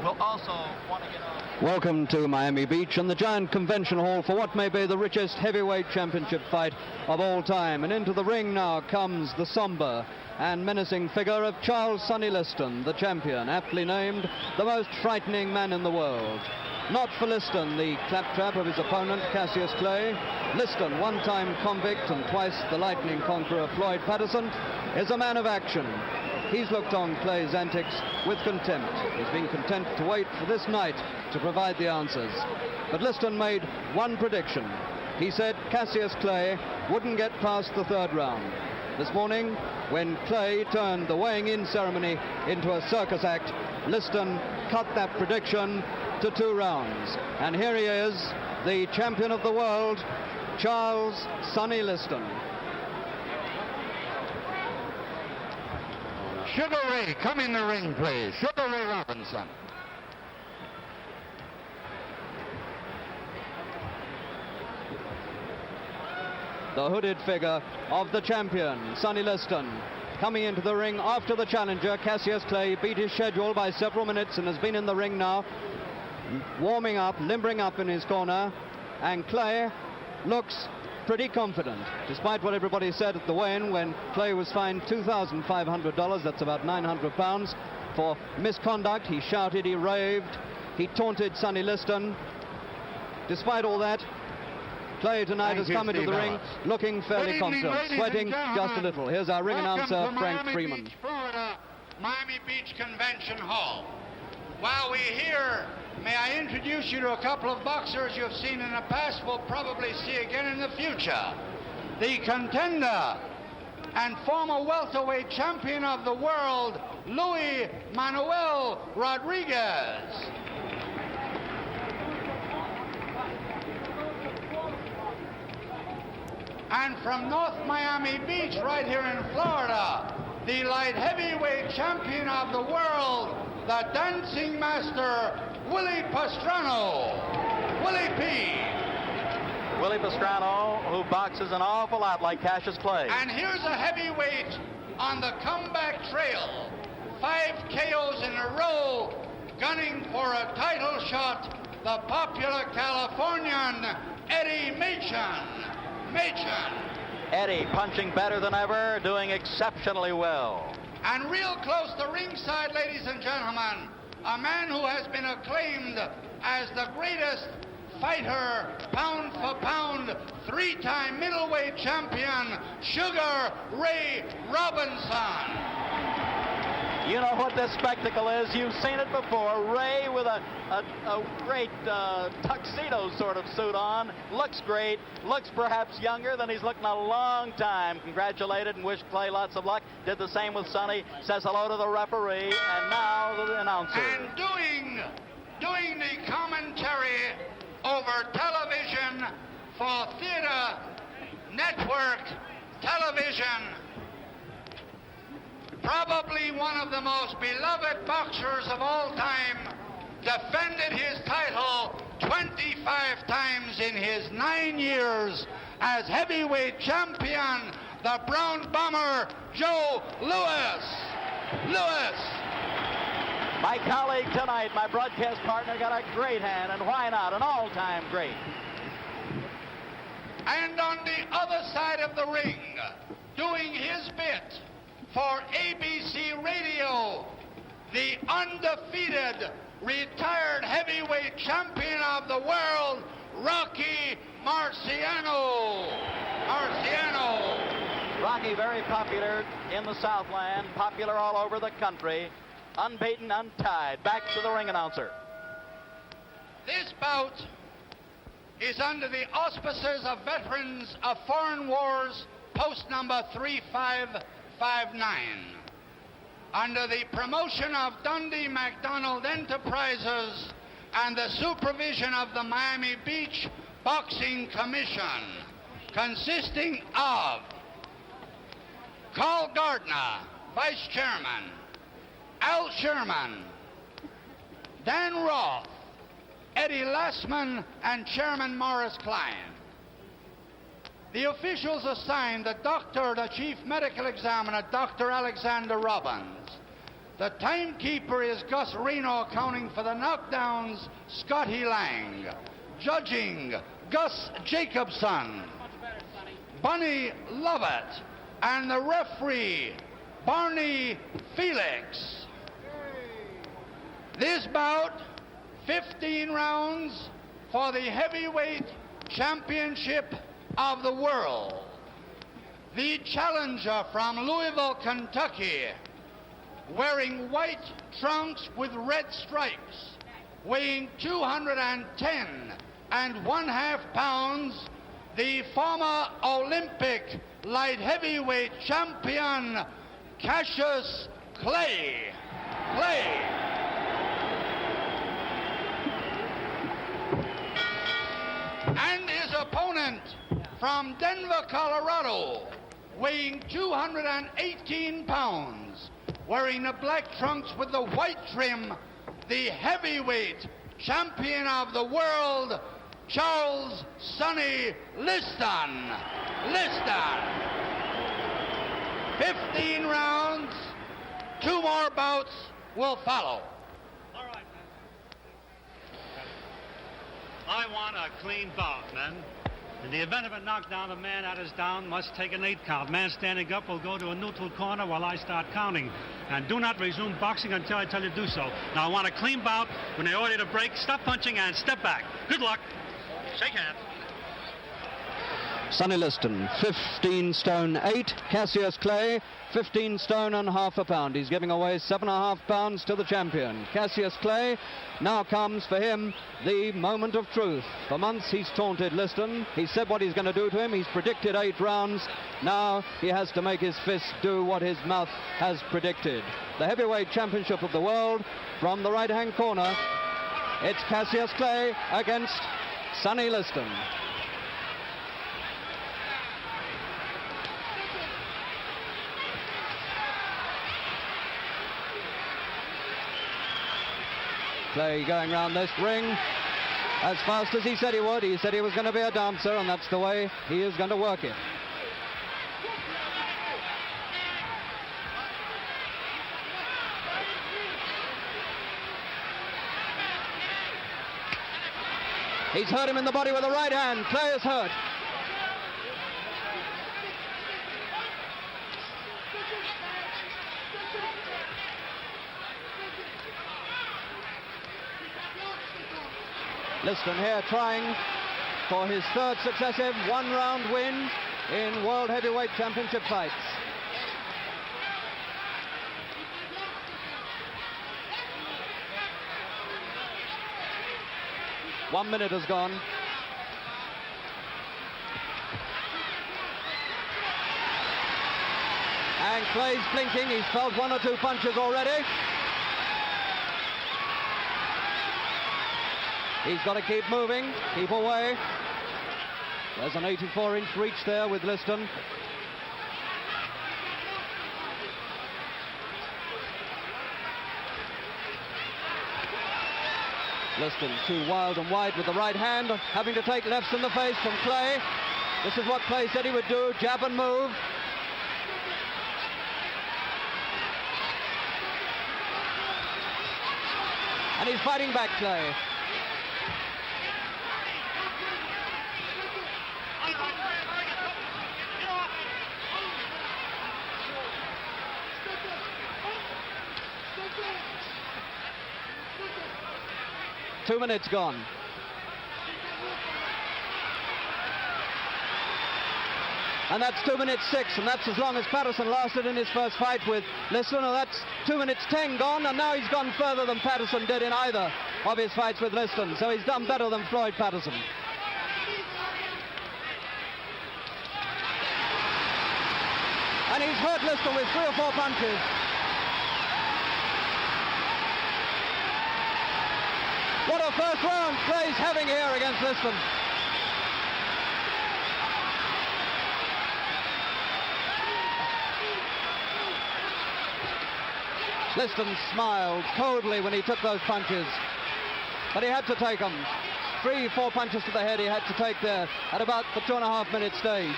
will also want to get on. Welcome to Miami Beach and the giant convention hall for what may be the richest heavyweight championship fight of all time. And into the ring now comes the somber and menacing figure of Charles Sonny Liston, the champion, aptly named the most frightening man in the world. Not for Liston, the claptrap of his opponent, Cassius Clay. Liston, one-time convict and twice the lightning conqueror Floyd Patterson, is a man of action. He's looked on Clay's antics with contempt. He's been content to wait for this night to provide the answers. But Liston made one prediction. He said Cassius Clay wouldn't get past the third round. This morning, when Clay turned the weighing-in ceremony into a circus act, Liston cut that prediction to 2 rounds. And here he is, the champion of the world, Charles Sonny Liston. Sugar Ray, come in the ring, please. Sugar Ray Robinson. The hooded figure of the champion, Sonny Liston, coming into the ring after the challenger, Cassius Clay, beat his schedule by several minutes and has been in the ring now, warming up, limbering up in his corner, and Clay looks pretty confident, despite what everybody said at the weigh-in when Clay was fined $2,500, that's about 900 pounds, for misconduct. He shouted, he raved, he taunted Sonny Liston. Despite all that, Clay tonight has come into the ring looking fairly confident, sweating just a little. Here's our ring announcer, Frank Freeman. Beach, Florida, Miami Beach Convention Hall. While we're here, may I introduce you to a couple of boxers you've seen in the past, will probably see again in the future. The contender and former welterweight champion of the world, Luis Manuel Rodriguez. And from North Miami Beach, right here in Florida, the light heavyweight champion of the world, the dancing master, Willie Pastrano. Willie P. Willie Pastrano, who boxes an awful lot like Cassius Clay. And here's a heavyweight on the comeback trail. 5 KOs in a row, gunning for a title shot, the popular Californian, Eddie Machen. Eddie punching better than ever, doing exceptionally well. And real close to ringside, ladies and gentlemen, a man who has been acclaimed as the greatest fighter, pound for pound, 3-time middleweight champion, Sugar Ray Robinson. You know what this spectacle is. You've seen it before. Ray with a great tuxedo sort of suit on. Looks great. Looks perhaps younger than he's looked in a long time. Congratulated and wished Clay lots of luck. Did the same with Sonny. Says hello to the referee. And now the announcer. And doing the commentary over television for Theater Network Television, probably one of the most beloved boxers of all time, defended his title 25 times in his 9 years as heavyweight champion, the Brown Bomber, Joe Louis. My colleague tonight, my broadcast partner, got a great hand, and why not? An all-time great. And on the other side of the ring, doing his bit for ABC Radio, the undefeated retired heavyweight champion of the world, Rocky Marciano. Rocky, very popular in the Southland, popular all over the country, unbeaten, untied. Back to the ring announcer. This bout is under the auspices of Veterans of Foreign Wars, post number 3559. Under the promotion of Dundee McDonald Enterprises and the supervision of the Miami Beach Boxing Commission, consisting of Carl Gardner, Vice Chairman, Al Sherman, Dan Roth, Eddie Lassman, and Chairman Morris Klein. The officials assigned the doctor, the chief medical examiner, Dr. Alexander Robbins, The timekeeper is Gus Reno, counting for the knockdowns, Scotty Lang. Judging, Gus Jacobson, Bunny Lovett, and the referee, Barney Felix. This bout, 15 rounds for the heavyweight championship of the world. The challenger from Louisville, Kentucky, wearing white trunks with red stripes, weighing 210.5 pounds, the former Olympic light heavyweight champion, Cassius Clay. And his opponent from Denver, Colorado, weighing 218 pounds, wearing the black trunks with the white trim, the heavyweight champion of the world, Charles Sonny Liston. 15 rounds, 2 more bouts will follow. All right, man. I want a clean bout, men. In the event of a knockdown, the man that is down must take an 8 count. Man standing up will go to a neutral corner while I start counting. And do not resume boxing until I tell you to do so. Now, I want a clean bout. When they order you to break, stop punching and step back. Good luck. Shake hands. Sonny Liston, 15 stone 8. Cassius Clay, 15 stone and half a pound. He's giving away 7.5 pounds to the champion. Cassius Clay, now comes for him the moment of truth. For months he's taunted Liston. He said what he's going to do to him. He's predicted 8 rounds. Now he has to make his fist do what his mouth has predicted. The heavyweight championship of the world, from the right-hand corner, it's Cassius Clay against Sonny Liston. Clay going round this ring as fast as he said he would. He said he was going to be a dancer, and that's the way he is going to work it. He's hurt him in the body with the right hand. Clay is hurt. Liston here trying for his 3rd successive 1-round win in World Heavyweight Championship fights. One minute has gone. And Clay's blinking. He's felt 1 or 2 punches already. He's got to keep moving, keep away. There's an 84-inch reach there with Liston. Liston too wild and wide with the right hand, having to take lefts in the face from Clay. This is what Clay said he would do, jab and move. And he's fighting back, Clay. Two minutes gone. And that's 2 minutes 6, and that's as long as Patterson lasted in his first fight with Liston, and that's 2 minutes 10 gone, and now he's gone further than Patterson did in either of his fights with Liston, so he's done better than Floyd Patterson. And he's hurt Liston with 3 or 4 punches. What a first round Clay's having here against Liston. Liston smiled coldly when he took those punches, but he had to take them. 3, 4 punches to the head he had to take there at about the 2.5 minute stage.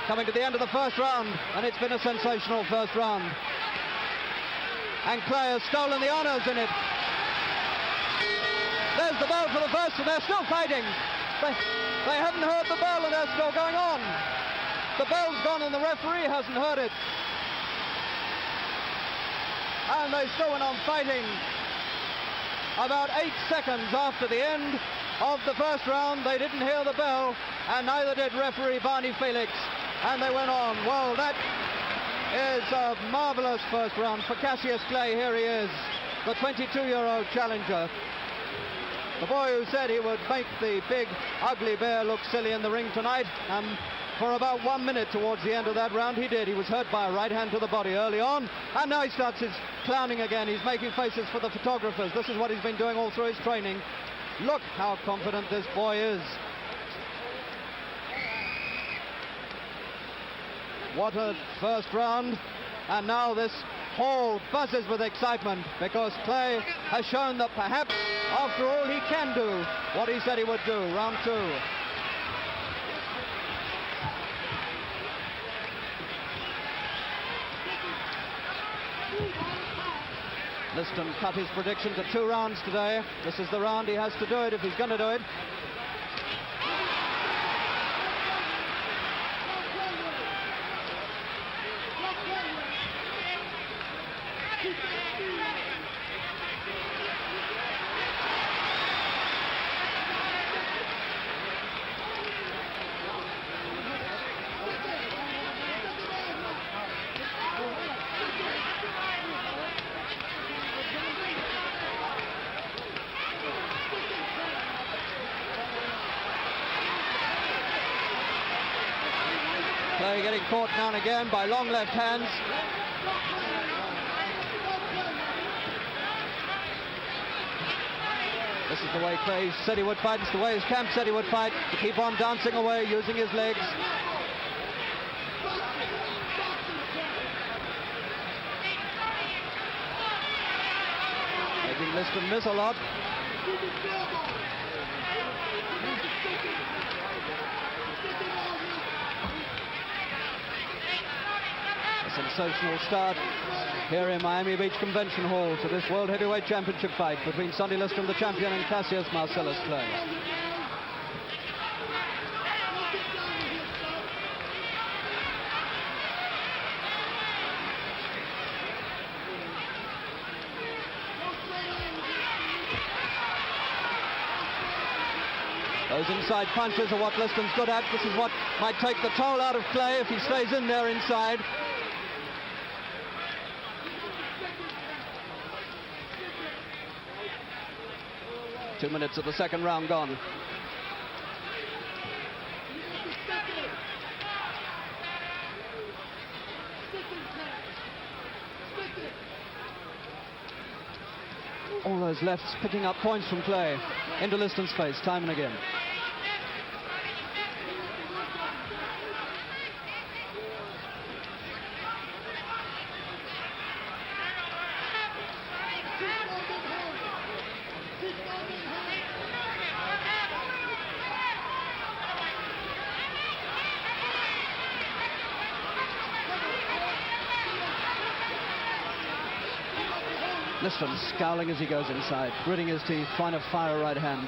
Coming to the end of the first round, and it's been a sensational first round. and Clay has stolen the honours in it. There's the bell for the first, and they're still fighting. They haven't heard the bell, and they're still going on. The bell's gone, and the referee hasn't heard it. And they still went on fighting. About 8 seconds after the end of the first round, they didn't hear the bell, and neither did referee Barney Felix, and they went on. Well, that is a marvellous first round for Cassius Clay. Here he is, the 22-year-old challenger. The boy who said he would make the big, ugly bear look silly in the ring tonight, and for about 1 minute towards the end of that round, he did. He was hurt by a right hand to the body early on, and now he starts his clowning again. He's making faces for the photographers. This is what he's been doing all through his training. Look how confident this boy is. What a first round, and now this hall buzzes with excitement because Clay has shown that perhaps, after all, he can do what he said he would do. Round 2. Liston cut his prediction to 2 rounds today. This is the round he has to do it if he's going to do it. Clay getting caught now and again by long left hands. This is the way Clay said he would fight. It's the way his camp said he would fight, to keep on dancing away using his legs. Making Liston miss a lot. Sensational start here in Miami Beach Convention Hall to this World Heavyweight Championship fight between Sonny Liston, the champion, and Cassius Marcellus Clay. Those inside punches are what Liston's good at. This is what might take the toll out of Clay if he stays in there inside. Two minutes of the second round gone. All those lefts picking up points from Clay into Liston's face time and again. Liston scowling as he goes inside, gritting his teeth, trying to fire a right hand.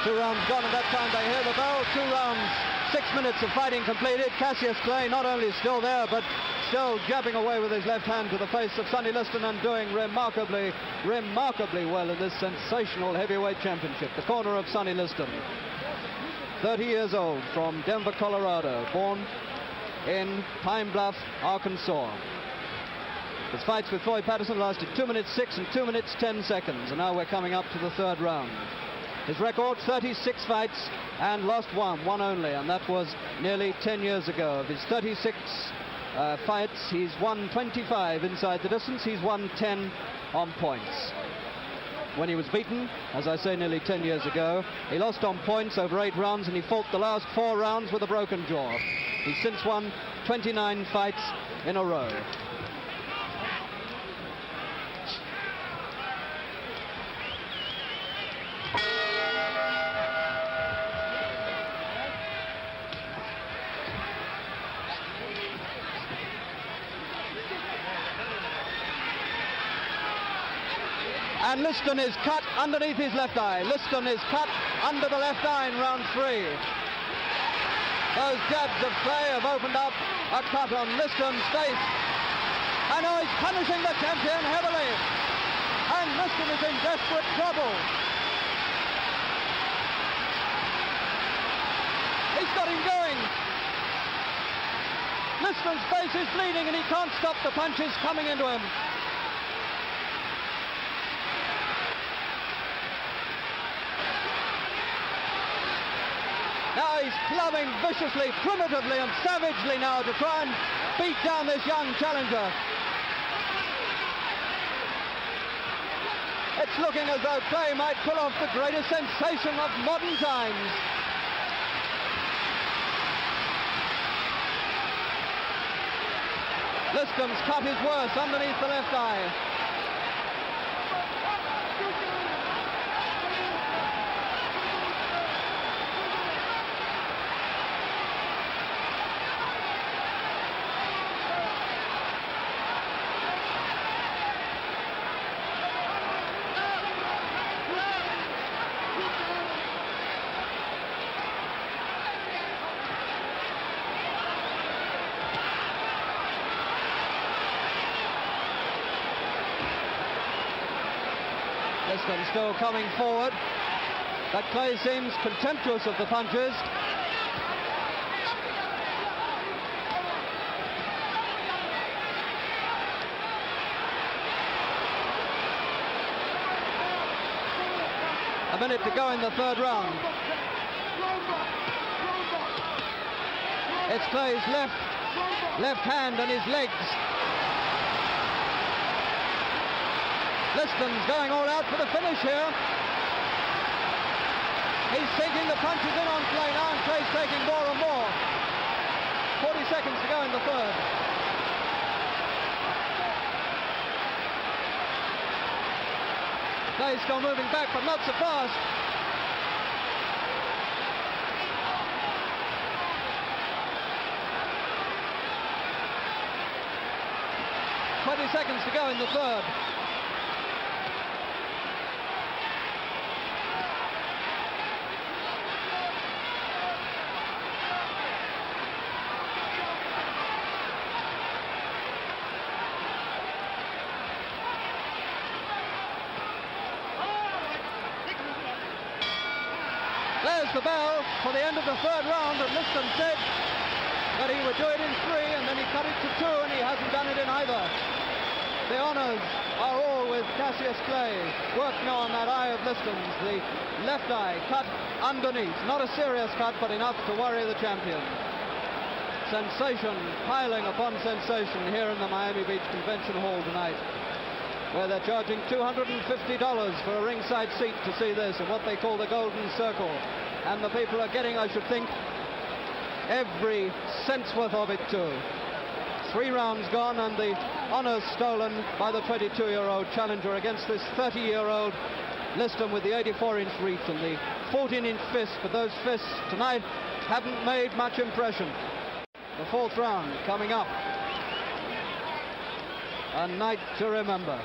Two rounds gone, and that time they hear the bell. 2 rounds, 6 minutes of fighting completed. Cassius Clay not only still there, but still jabbing away with his left hand to the face of Sonny Liston and doing remarkably well in this sensational heavyweight championship. The corner of Sonny Liston, 30 years old, from Denver, Colorado, born in Pine Bluff, Arkansas. His fights with Floyd Patterson lasted 2 minutes 6 and 2 minutes 10 seconds, and now we're coming up to the third round. His record, 36 fights and lost one only, and that was nearly 10 years ago. Of his 36 fights, he's won 25 inside the distance. He's won 10 on points. When he was beaten, as I say, nearly 10 years ago, he lost on points over 8 rounds, and he fought the last 4 rounds with a broken jaw. He's since won 29 fights in a row. And Liston is cut underneath his left eye. Liston is cut under the left eye in round 3. Those jabs of Clay have opened up a cut on Liston's face. And now he's punishing the champion heavily. And Liston is in desperate trouble. He's got him going. Liston's face is bleeding and he can't stop the punches coming into him. Now he's clubbing viciously, primitively and savagely now to try and beat down this young challenger. It's looking as though Clay might pull off the greatest sensation of modern times. Liston's cut is worse underneath the left eye. Liston still coming forward, but Clay seems contemptuous of the punches. A minute to go in the third round. It's Clay's left hand and his legs. Liston's going all out for the finish here. He's sinking the punches in on Clay now, and Clay's taking more and more. 40 seconds to go in the third. Clay's still moving back, but not so fast. Seconds to go in the third. There's the bell for the end of the third round, and Liston said that he would do it in 3, and then he cut it to 2, and he hasn't done it in either. The honours are all with Cassius Clay, working on that eye of Liston's, the left eye cut underneath. Not a serious cut, but enough to worry the champion. Sensation piling upon sensation here in the Miami Beach Convention Hall tonight, where they're charging $250 for a ringside seat to see this, and what they call the Golden Circle. And the people are getting, I should think, every cent's worth of it too. 3 rounds gone, and the honours stolen by the 22-year-old challenger against this 30-year-old Liston with the 84-inch reach and the 14-inch fist. But those fists tonight haven't made much impression. The 4th round coming up. A night to remember.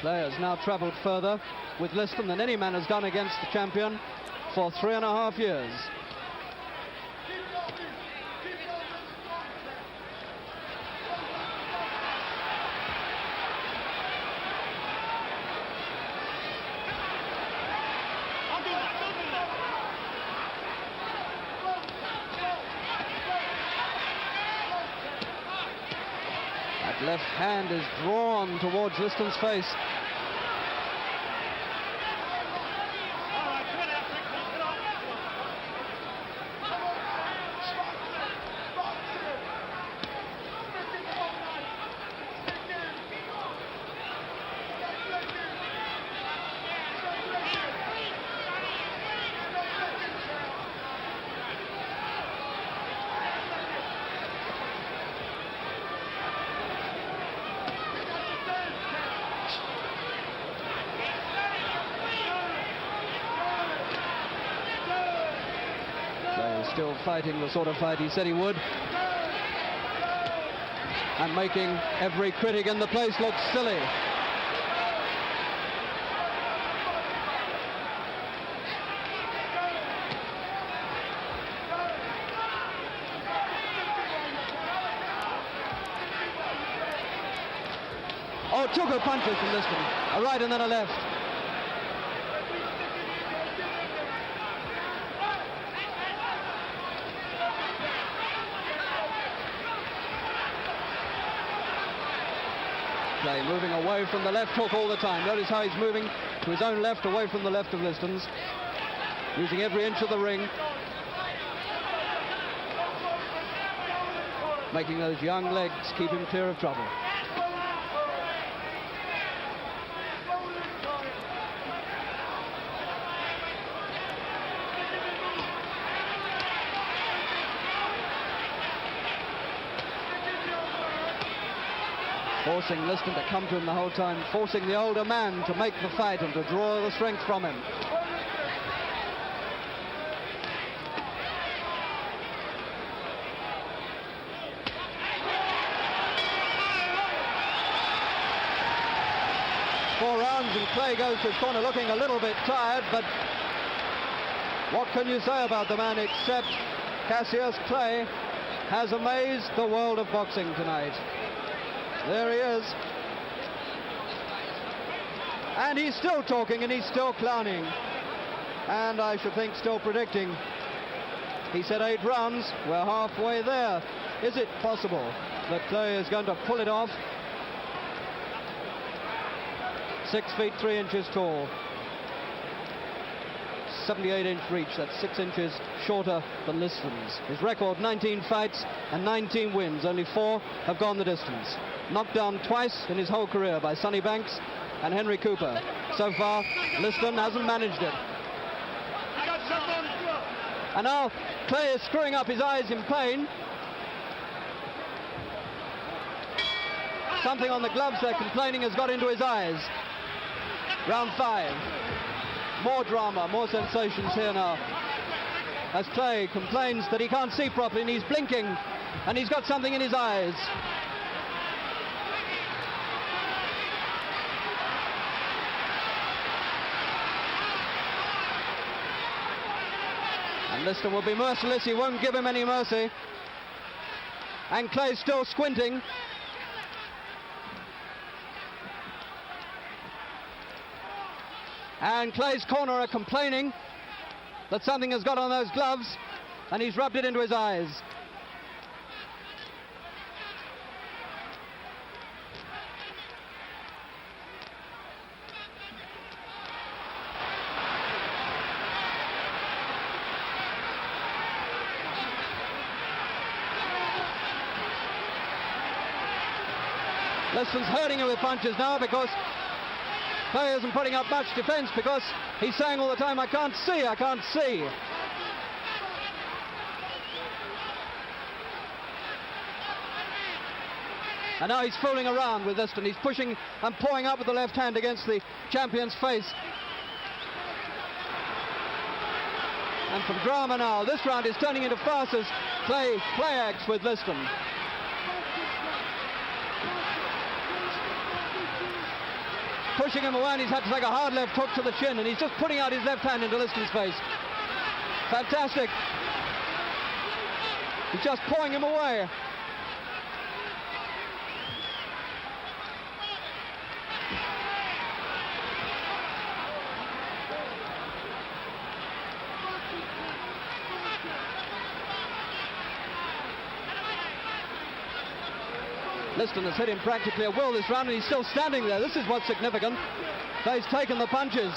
Clay has now travelled further with Liston than any man has done against the champion for 3.5 years. That left hand is drawn towards Liston's face. still fighting the sort of fight he said he would, and making every critic in the place look silly. Oh, two good punches from Liston, a right and then a left. Clay moving away from the left hook all the time. Notice how he's moving to his own left, away from the left of Liston's, using every inch of the ring, making those young legs keep him clear of trouble. Forcing Liston to come to him the whole time, forcing the older man to make the fight and to draw the strength from him. Four rounds and Clay goes to his corner looking a little bit tired, but what can you say about the man except Cassius Clay has amazed the world of boxing tonight. There he is. And he's still talking and he's still clowning. And I should think still predicting. He said 8 rounds. We're halfway there. Is it possible that Clay is going to pull it off? 6 feet 3 inches tall. 78-inch reach. That's 6 inches shorter than Liston's. His record, 19 fights and 19 wins. Only 4 have gone the distance. Knocked down twice in his whole career by Sonny Banks and Henry Cooper. So far, Liston hasn't managed it. And now Clay is screwing up his eyes in pain. Something on the gloves they're complaining has got into his eyes. Round 5. More drama, more sensations here now. As Clay complains that he can't see properly and he's blinking and he's got something in his eyes. And Liston will be merciless, he won't give him any mercy. And Clay's still squinting. And Clay's corner are complaining that something has got on those gloves and he's rubbed it into his eyes. Liston's hurting him with punches now because Clay isn't putting up much defense, because he's saying all the time, I can't see, I can't see. And now he's fooling around with Liston. He's pushing and pawing up with the left hand against the champion's face. And from drama now, this round is turning into farces. Clay play-acts with Liston. Pushing him away, and he's had to take a hard left hook to the chin, and he's just putting out his left hand into Liston's face. Fantastic. He's just pawing him away. Liston has hit him practically at will this round, and he's still standing there. This is what's significant. Clay's taken the punches,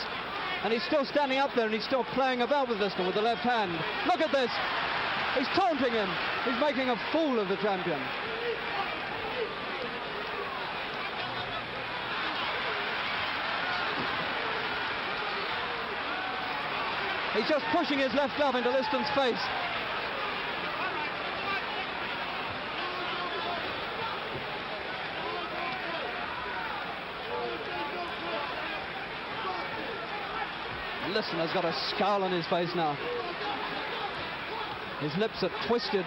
and he's still standing up there, and he's still playing about with Liston with the left hand. Look at this. He's taunting him. He's making a fool of the champion. He's just pushing his left glove into Liston's face. Liston has got a scowl on his face now. His lips are twisted.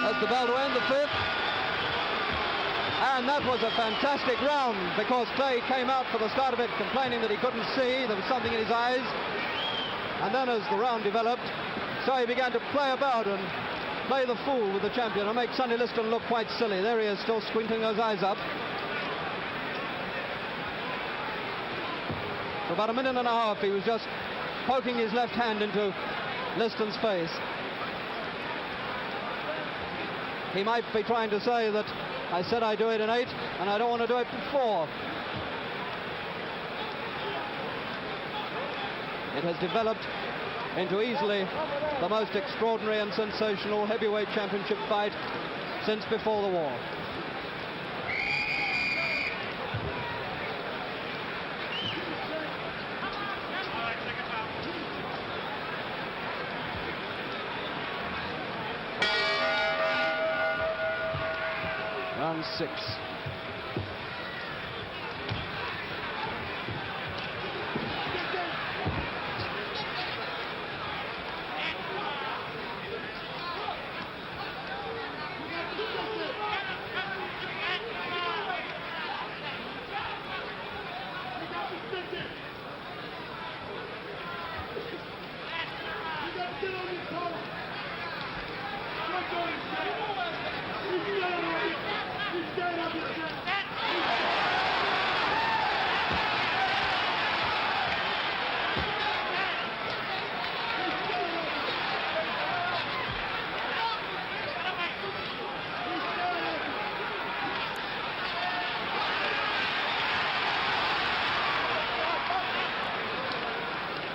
That's the bell to end the fifth. And that was a fantastic round, because Clay came out for the start of it complaining that he couldn't see, there was something in his eyes. And then as the round developed, so he began to play about and play the fool with the champion and make Sonny Liston look quite silly. There he is, still squinting those eyes up. For about a minute and a half, he was just poking his left hand into Liston's face. He might be trying to say that I said I'd do it in 8, and I don't want to do it before. It has developed into easily the most extraordinary and sensational heavyweight championship fight since before the war. Round 6.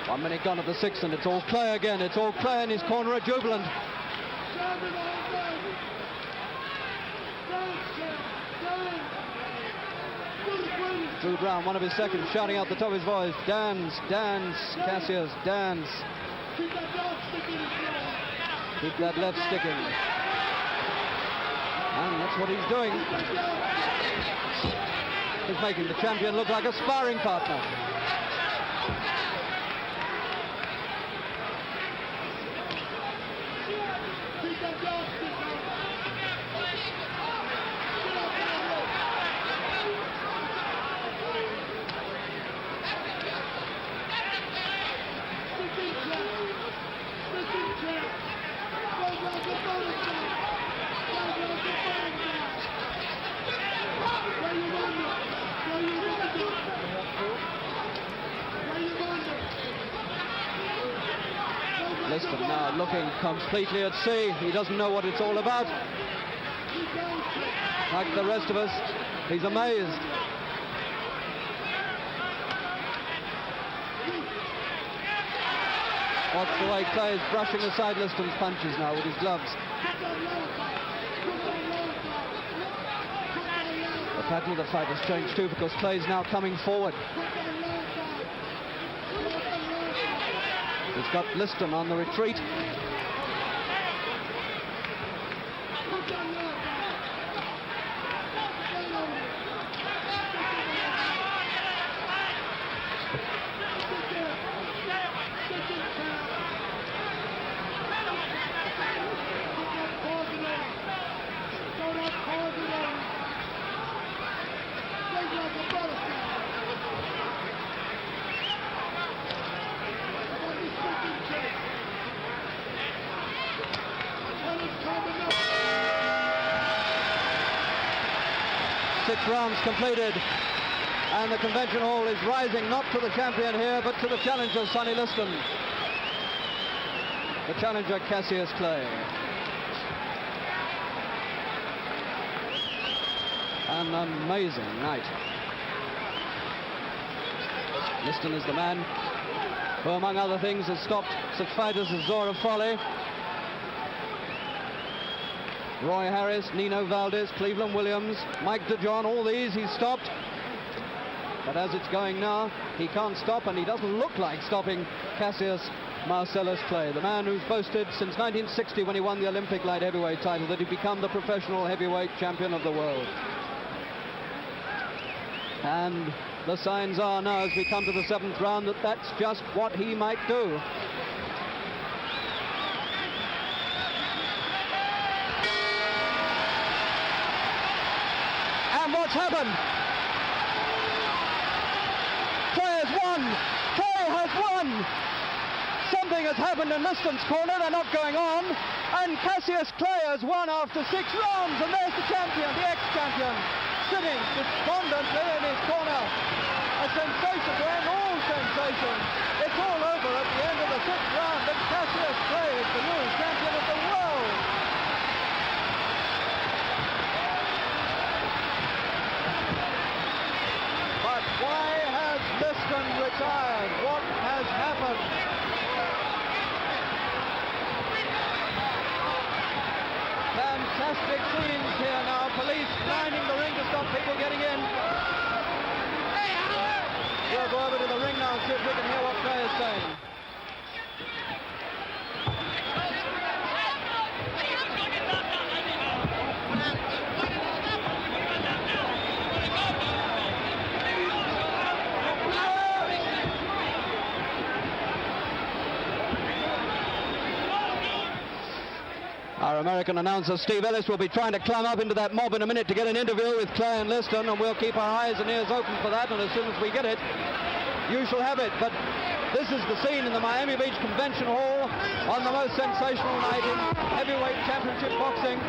One minute gone of the 6th, and it's all Clay again. It's all Clay in his corner, jubilant. Drew Brown, one of his seconds, shouting out the top of his voice, "Dance, dance, Cassius, dance. Keep that left sticking." And that's what he's doing. He's making the champion look like a sparring partner. Liston now looking completely at sea. He doesn't know what it's all about. Like the rest of us, he's amazed. Watch the way Clay is brushing aside Liston's punches now with his gloves. The pattern of the fight has changed too, because Clay's now coming forward. He's got Liston on the retreat. Six rounds completed, and the convention hall is rising not to the champion here, but to the challenger, Sonny Liston. The challenger, Cassius Clay. An amazing night. Liston is the man who, among other things, has stopped such fighters as Zora Foley, Roy Harris, Nino Valdez, Cleveland Williams, Mike DeJohn, all these he's stopped. But as it's going now, he can't stop, and he doesn't look like stopping Cassius Marcellus Clay, the man who's boasted since 1960 when he won the Olympic light heavyweight title that he'd become the professional heavyweight champion of the world. And the signs are now, as we come to the 7th round, that that's just what he might do. And what's happened? Clay has won! Clay has won! Something has happened in Liston's corner. They're not going on. And Cassius Clay has won after 6 rounds. And there's the champion, the ex-champion, sitting despondently in his corner. A sensation to end all sensations. It's all over at the end of the 6th round. And Cassius Clay is the new champion of the world. But why has Liston retired? What has happened? Fantastic scenes here now. Police lining the ring to stop people getting in. We'll go over to the ring now and see if we can hear what Clay is saying. Our American announcer, Steve Ellis, will be trying to climb up into that mob in a minute to get an interview with Clay and Liston, and we'll keep our eyes and ears open for that, and as soon as we get it, you shall have it. But this is the scene in the Miami Beach Convention Hall on the most sensational night in heavyweight championship boxing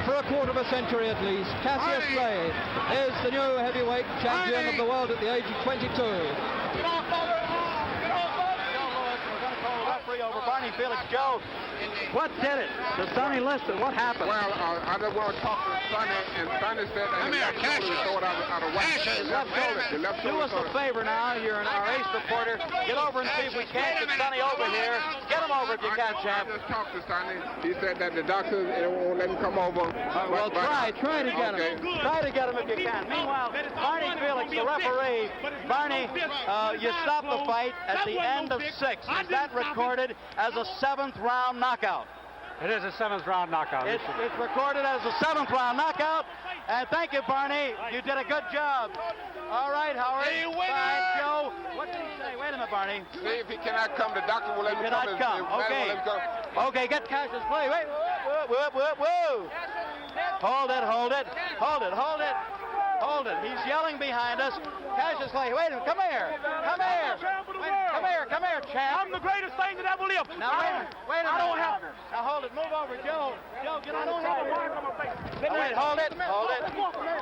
for a quarter of a century at least. Cassius Clay is the new heavyweight champion of the world at the age of 22. Over Barney Felix. Joe, what did it to Sonny Liston? What happened? Well, I just want to talk to Sonny, and Sonny said that he throw it out of whack. Do us a favor now. You're our ace reporter. Get over and see if we can't get Sonny over here. Get him over if you can, champ. I just talked to Sonny. He said that the doctors won't let him come over. Well, try to get him. Try to get him if you can. Meanwhile, Barney Felix, the referee. Barney, you stopped the fight at the end of 6. Is that recorded as a 7th round knockout? It is a 7th round knockout. It's recorded as a 7th round knockout. And thank you, Barney. You did a good job. All right, Howard. Fine, Joe. What did he say? Wait a minute, Barney. See if he cannot come. The doctor will let him come. Okay. Okay, get Cassius Clay. Wait. Whoa. Hold it. He's yelling behind us. Cassius Clay, wait a minute. Come here, champ. I'm the greatest thing that ever lived. Now, wait a minute. I don't have. Now, hold it. Move over, Joe. Joe, get on the have a mark on my face. Wait, hold it.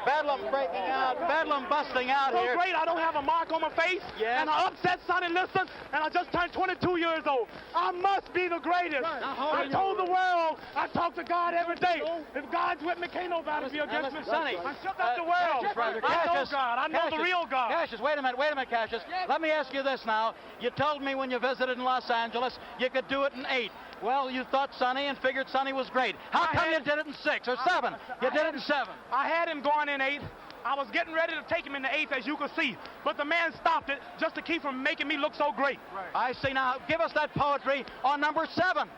Bedlam breaking out. Bedlam busting out so here. Great, I don't have a mark on my face. Yes. And I upset Sonny Liston, and I just turned 22 years old. I must be the greatest. I told the world, I talk to God every day. If God's with me, can't nobody be against me. Sonny, I shook up the world. I know God. I know the real God. Cassius, wait a minute, Cassius. Let me ask you this now. You told me when you visited in Los Angeles you could do it in 8. Well, you thought Sonny and figured Sonny was great. How come you did it in 6 or 7? You did it in 7. I had him going in 8. I was getting ready to take him in the 8th, as you could see. But the man stopped it just to keep from making me look so great. Right. I see. Now, give us that poetry on number 7.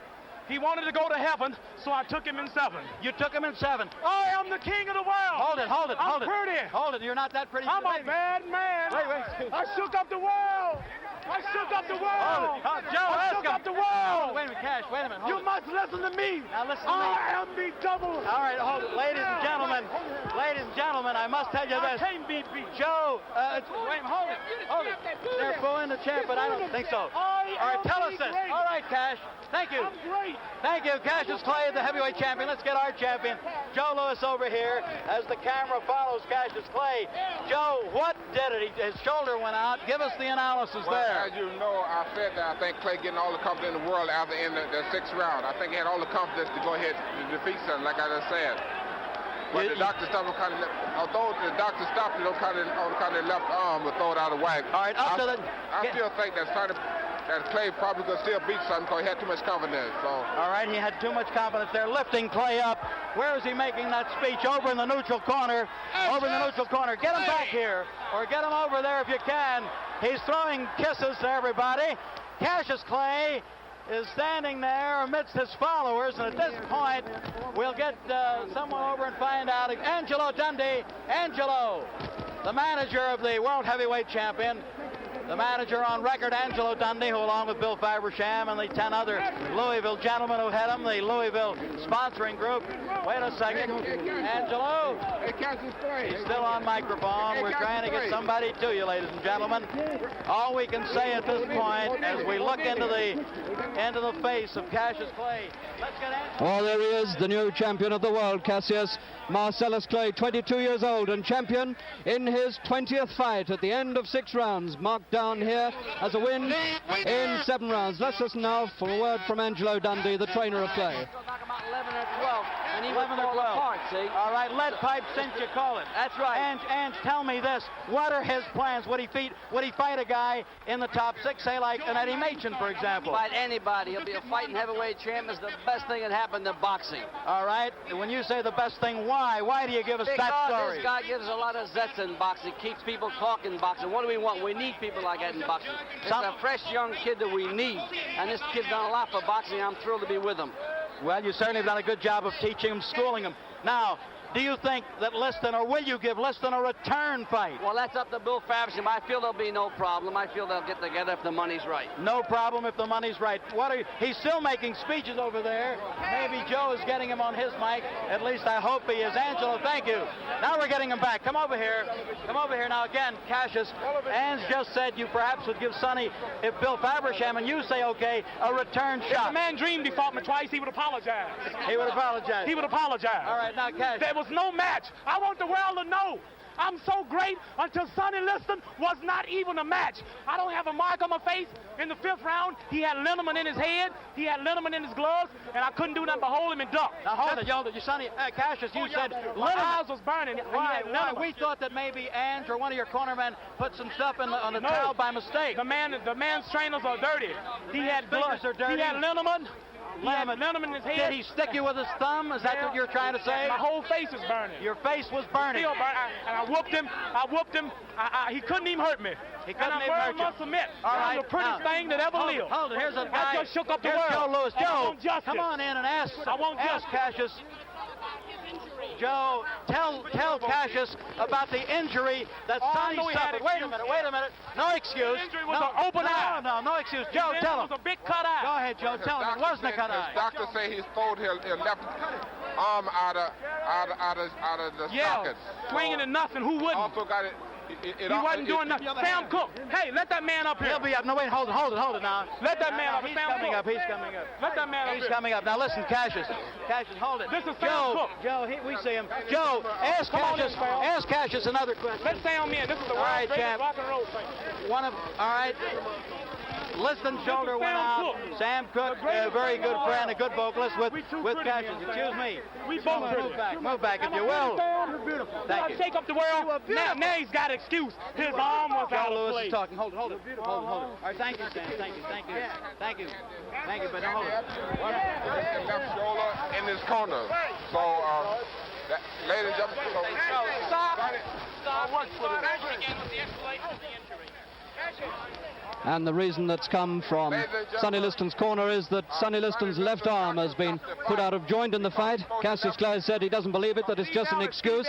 He wanted to go to heaven, so I took him in 7. You took him in 7. I am the king of the world. Hold it. I'm pretty. Hold it. You're not that pretty. I'm a bad man. Wait. I shook up the world. I shook up the world. Joe, I shook up the world. Wait a minute, Cash. Wait a minute. You must listen to me. Now listen to me. I am the double. All right, hold it. Ladies and gentlemen, I must tell you this. I can't be beat. Joe, wait, hold it. They're booing the champ, but I don't think so. All right, tell us this. All right, Cash. Thank you. I'm great. Thank you, Cassius Clay, the heavyweight champion. Let's get our champion, Joe Louis, over here as the camera follows Cassius Clay. Joe, what did it? His shoulder went out. Give us the analysis there. As you know, I said that I think Clay getting all the confidence in the world after in the 6th round. I think he had all the confidence to go ahead and defeat something, like I just said. But the doctor stopped him although the doctor stopped it on kind of left arm, but throw it out of whack. All right, I still think that Sonny that Clay probably could still beat something because he had too much confidence. So. All right, he had too much confidence. They're lifting Clay up. Where is he making that speech? Over in the neutral corner. Over in the neutral corner. Get him back here, or get him over there if you can. He's throwing kisses to everybody. Cassius Clay is standing there amidst his followers, and at this point, we'll get someone over and find out. Angelo Dundee. Angelo, the manager of the World Heavyweight Champion. The manager on record, Angelo Dundee, who along with Bill Fabersham and the 10 other Louisville gentlemen who head him, the Louisville sponsoring group. Wait a second. Angelo? He's still on microphone. We're trying to get somebody to you, ladies and gentlemen. All we can say at this point, as we look into the face of Cassius Clay, let's get Angelo. Oh, there he is, the new champion of the world, Cassius. Marcellus Clay, 22 years old and champion in his 20th fight at the end of 6 rounds, marked down here as a win in 7 rounds. Let's listen now for a word from Angelo Dundee, the trainer of Clay. Talk about 11 or 12, and he 11 or 12. Apart, see? All right, lead pipe since you call it. That's right. And tell me this, what are his plans? Would he fight a guy in the top 6, say like an Eddie Machen, for example? Fight anybody. He'll be a fighting heavyweight champ. It's the best thing that happened to boxing. All right, when you say the best thing, why? Why do you give us that story? This guy gives a lot of zest in boxing, keeps people talking boxing. What do we want? We need people like that in boxing. It's a fresh young kid that we need, and this kid's done a lot for boxing. I'm thrilled to be with him. Well, you certainly have done a good job of teaching him, schooling him. Now, do you think that Liston, or will you give Liston a return fight? Well, that's up to Bill Fabersham. I feel there'll be no problem. I feel they'll get together if the money's right. No problem if the money's right. He's still making speeches over there. Maybe Joe is getting him on his mic. At least I hope he is. Angelo, thank you. Now we're getting him back. Come over here. Come over here. Now again, Cassius, Ann's just said you perhaps would give Sonny, if Bill Fabersham and you say okay, a return shot. If the man dreamed he fought me twice, he would apologize. He would apologize. He would apologize. All right, now Cassius. There was no match. I want the world to know I'm so great until Sonny Liston was not even a match. I don't have a mark on my face. In the 5th round, he had liniment in his head, he had liniment in his gloves, and I couldn't do nothing but hold him and duck. Now hold it, y'all. Sonny, Cassius, you said my eyes was burning. Why? We thought that maybe Ange or one of your cornermen put some stuff on the towel by mistake. The man's trainers are dirty. He had fingers are dirty. He had liniment. He had liniment in his head. Did he stick you with his thumb? Is that what you're trying to say? My whole face is burning. Your face was burning. Still burning. And I whooped him. He couldn't even hurt me. He couldn't even hurt you. I must admit, all right, the prettiest thing that ever lived. Hold it. Here's a guy. I just shook up the world. Joe Lewis. Joe, come on in and ask Cassius. Joe, tell Cassius about the injury that Sonny suffered. Wait a minute. No excuse. The injury was an open eye. No excuse. Joe, tell him. It was a big cut eye. Go ahead, Joe. Tell him it wasn't a cut eye. The doctor say he's pulled his left arm out of the socket. Swinging and nothing. Who wouldn't? Also got it. He wasn't doing nothing. Sam Cook. Hey, let that man up here. He'll be up. No, wait, hold it now. Let that man up. He's coming up. Let that man up. He's coming up. Now listen, Cassius, hold it. This is Sam Cook. Joe, we see him. Joe, ask Cassius another question. Let's say on me. This is the world's greatest rock and roll thing. All right. Liston's shoulder went out. Sam Cook, a very good friend, a good vocalist with Cassius. Excuse me. We both move back if you will. Thank you. Shake up the world. Now he's got an excuse. His arm was out of Lewis place. is talking. Hold it. All right, thank you, Sam. Thank you, but now hold it. His left shoulder in his corner. So, ladies and gentlemen, And the reason that's come from Sonny Liston's corner is that Sonny Liston's left arm has been put out of joint in the fight. Cassius Clay said he doesn't believe it, that it's just an excuse.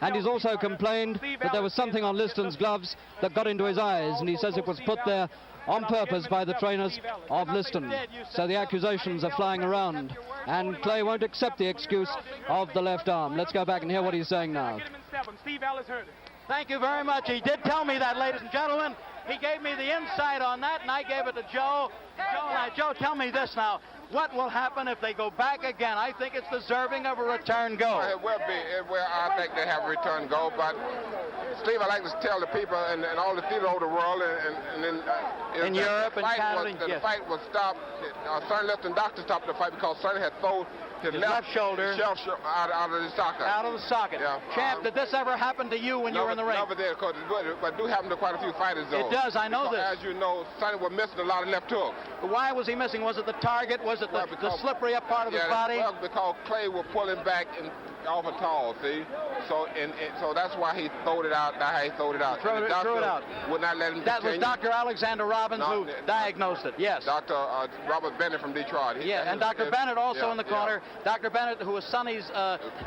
And he's also complained that there was something on Liston's gloves that got into his eyes, and he says it was put there on purpose by the trainers of Liston. So the accusations are flying around, and Clay won't accept the excuse of the left arm. Let's go back and hear what he's saying now. Thank you very much. He did tell me that, ladies and gentlemen. He gave me the insight on that, and I gave it to Joe. Joe, tell me this now. What will happen if they go back again? I think it's deserving of a return go. It will be. I think they have a return go, but Steve, I like to tell the people and all the theater over the world in Europe and Canada, the fight was stopped. Sonny Liston doctor stopped the fight because Sonny had thrown his left shoulder out of the socket. Out of the socket. Yeah. Champ, did this ever happen to you when you were in the ring? Never did, but it do happen to quite a few fighters, though. It does, I know this. As you know, Sonny was missing a lot of left hooks. Why was he missing? Was it the target? Was it the slippery up part of his body? Well, because Clay was pulling back off a tall, see? So that's why he throwed it out. That's how he throwed it out. Threw it out. Would not let him That continue. was Dr. Alexander Robbins who diagnosed it, yes. Dr. Robert Bennett from Detroit. And Dr. Bennett also in the corner. Dr. Bennett, who was Sonny's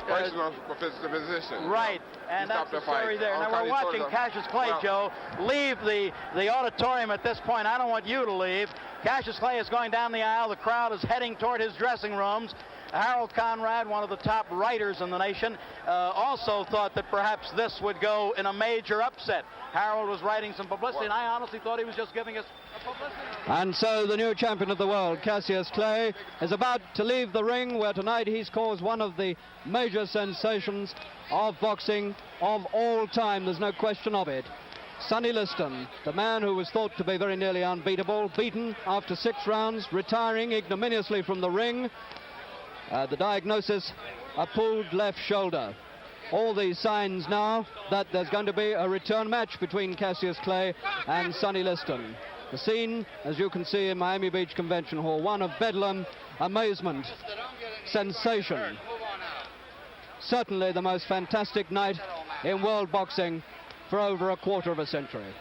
personal physician. Right, and that's the story there. Now we're watching Cassius Clay, Joe, leave the auditorium at this point. I don't want you to leave. Cassius Clay is going down the aisle. The crowd is heading toward his dressing rooms. Harold Conrad, one of the top writers in the nation, also thought that perhaps this would go in a major upset. Harold was writing some publicity, and I honestly thought he was just giving us a publicity. And so the new champion of the world, Cassius Clay, is about to leave the ring, where tonight he's caused one of the major sensations of boxing of all time. There's no question of it. Sonny Liston, the man who was thought to be very nearly unbeatable, beaten after 6 rounds, retiring ignominiously from the ring. The diagnosis, a pulled left shoulder. All these signs now that there's going to be a return match between Cassius Clay and Sonny Liston. The scene, as you can see in Miami Beach Convention Hall, one of bedlam, amazement, sensation. Certainly the most fantastic night in world boxing for over a quarter of a century.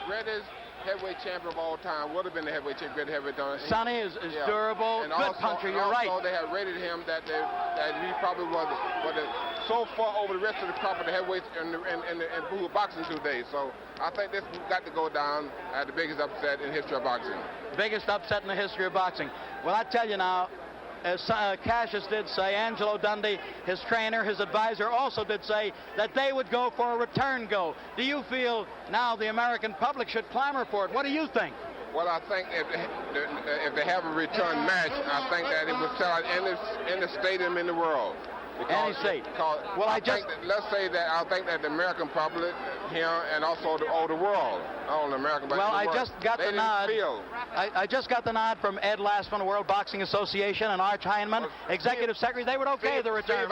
Greatest heavyweight champion of all time, would have been the heavyweight champion, great heavyweight champion. Sonny is durable, and good puncher, you're right. Also, they had rated him that he probably was so far over the rest of the crop of the heavyweights who were boxing today. So I think this got to go down as the biggest upset in the history of boxing. Biggest upset in the history of boxing. Well, I tell you now, as Cassius did say, Angelo Dundee, his trainer, his advisor, also did say that they would go for a return go. Do you feel now the American public should clamor for it? What do you think? Well, I think if they have a return match, I think that it would sell out any stadium in the world. Any state. Well, I think that the American public here and also the world, not only American, but I just got the nod. I just got the nod from Ed Lastman, the World Boxing Association, and Arch Heineman, Executive Secretary. They would okay the return.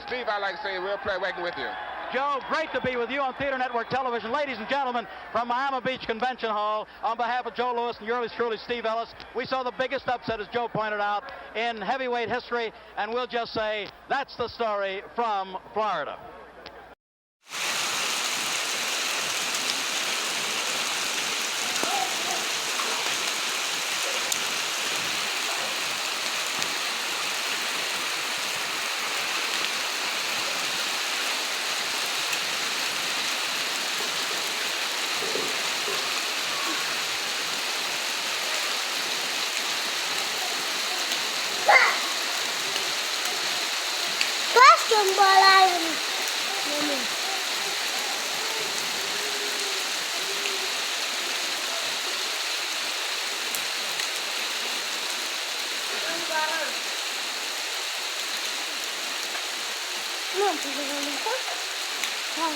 Steve, I like saying we'll play working with you. Joe, great to be with you on Theater Network Television. Ladies and gentlemen, from Miami Beach Convention Hall, on behalf of Joe Louis and yours truly, Steve Ellis, we saw the biggest upset, as Joe pointed out, in heavyweight history, and we'll just say that's the story from Florida. No,